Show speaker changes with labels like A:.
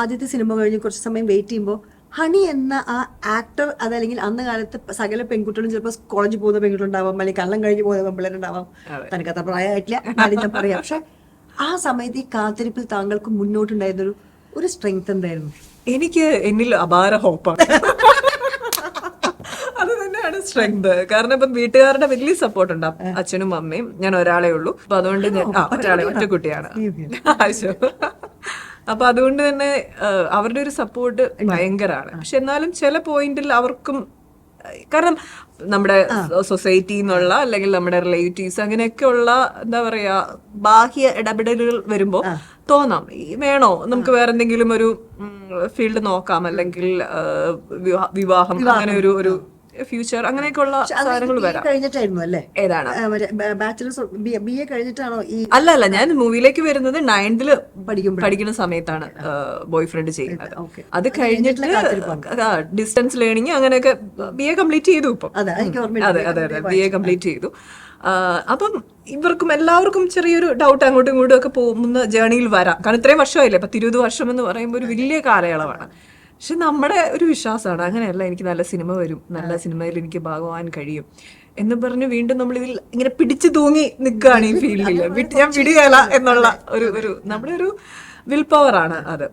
A: ആദ്യത്തെ സിനിമ കഴിഞ്ഞ് കുറച്ച് സമയം വെയിറ്റ് ചെയ്യുമ്പോൾ ഹണി എന്ന ആ ആക്ടർ, അതല്ലെങ്കിൽ അന്ന് കാലത്ത് സകല പെൺകുട്ടികളും ചിലപ്പോൾ കോളേജിൽ പോകുന്ന പെൺകുട്ടികളുണ്ടാവാം, അല്ലെങ്കിൽ കള്ളം കഴിഞ്ഞ് പോകുന്ന പെൺപിള്ളേരുണ്ടാവാം. തനിക്കത്ര പ്രായമായിട്ടില്ല എന്നാലും ഞാൻ പറയാം. പക്ഷെ ആ സമയത്ത് ഈ കാത്തിരിപ്പിൽ താങ്കൾക്ക് മുന്നോട്ടുണ്ടായിരുന്നൊരു ഒരു സ്ട്രെങ്ത് എന്തായിരുന്നു?
B: എനിക്ക് എന്നിൽ അപാര ഹോപ്പാണ്. അത് തന്നെയാണ് സ്ട്രെങ്ത്. കാരണം ഇപ്പം വീട്ടുകാരുടെ വലിയ സപ്പോർട്ട് ഉണ്ട്, അച്ഛനും അമ്മയും. ഞാൻ ഒരാളേ ഉള്ളൂ. അപ്പൊ അതുകൊണ്ട് ഞാൻ ഒറ്റ കുട്ടിയാണ്. അപ്പൊ അതുകൊണ്ട് തന്നെ അവരുടെ ഒരു സപ്പോർട്ട് ഭയങ്കരമാണ്. പക്ഷെ എന്നാലും ചില പോയിന്റിൽ അവർക്കും, കാരണം നമ്മുടെ സൊസൈറ്റി എന്നുള്ള അല്ലെങ്കിൽ നമ്മുടെ റിലേറ്റീവ്സ് അങ്ങനെയൊക്കെ ഉള്ള എന്താ പറയാ ബാഹ്യ ഇടപെടലുകൾ വരുമ്പോ തോന്നാം വേണോ നമുക്ക് വേറെ എന്തെങ്കിലും ഒരു ഫീൽഡ് നോക്കാം, അല്ലെങ്കിൽ വിവാഹം അങ്ങനെ ഒരു ഫ്യൂച്ചർ അങ്ങനെയൊക്കെയുള്ള സാധനങ്ങൾ വരാം.
A: കഴിഞ്ഞിട്ടായിരുന്നു അല്ലേ?
B: ഏതാണ്
A: ബാച്ചിലേഴ്സ് BA കഴിഞ്ഞിട്ടാണോ ഈ?
B: അല്ല, ഞാൻ മൂവിയിലേക്ക് വരുന്നത് 9th പഠിക്കുന്ന സമയത്താണ് ബോയ് ഫ്രണ്ട് ചെയ്യുന്നത്. അത് കഴിഞ്ഞിട്ട് ഡിസ്റ്റൻസ് ലേണിംഗ് അങ്ങനെയൊക്കെ BA കംപ്ലീറ്റ് ചെയ്തു. ഇപ്പം അതെ BA കംപ്ലീറ്റ് ചെയ്തു. അപ്പം ഇവർക്കും എല്ലാവർക്കും ചെറിയൊരു ഡൗട്ട് അങ്ങോട്ടും ഇങ്ങോട്ടും ഒക്കെ പോകുന്ന ജേർണിയിൽ വരാം. കാരണം ഇത്രയും വർഷമായില്ലേ, 10-20 വർഷം എന്ന് പറയുമ്പോൾ ഒരു വലിയ കാലയളവാണ്. പക്ഷെ നമ്മുടെ ഒരു വിശ്വാസമാണ് അങ്ങനെയല്ല, എനിക്ക് നല്ല സിനിമ വരും, നല്ല സിനിമയിൽ എനിക്ക് ഭാഗമാകാൻ കഴിയും എന്ന് പറഞ്ഞ് വീണ്ടും നമ്മൾ ഇതിൽ ഇങ്ങനെ പിടിച്ചു തൂങ്ങി നിൽക്കുകയാണ് ഈ ഫീൽഡിൽ. ഞാൻ വിടുകയല്ല എന്നുള്ള ഒരു നമ്മുടെ ഒരു വിൽ പവർ ആണ് അത്.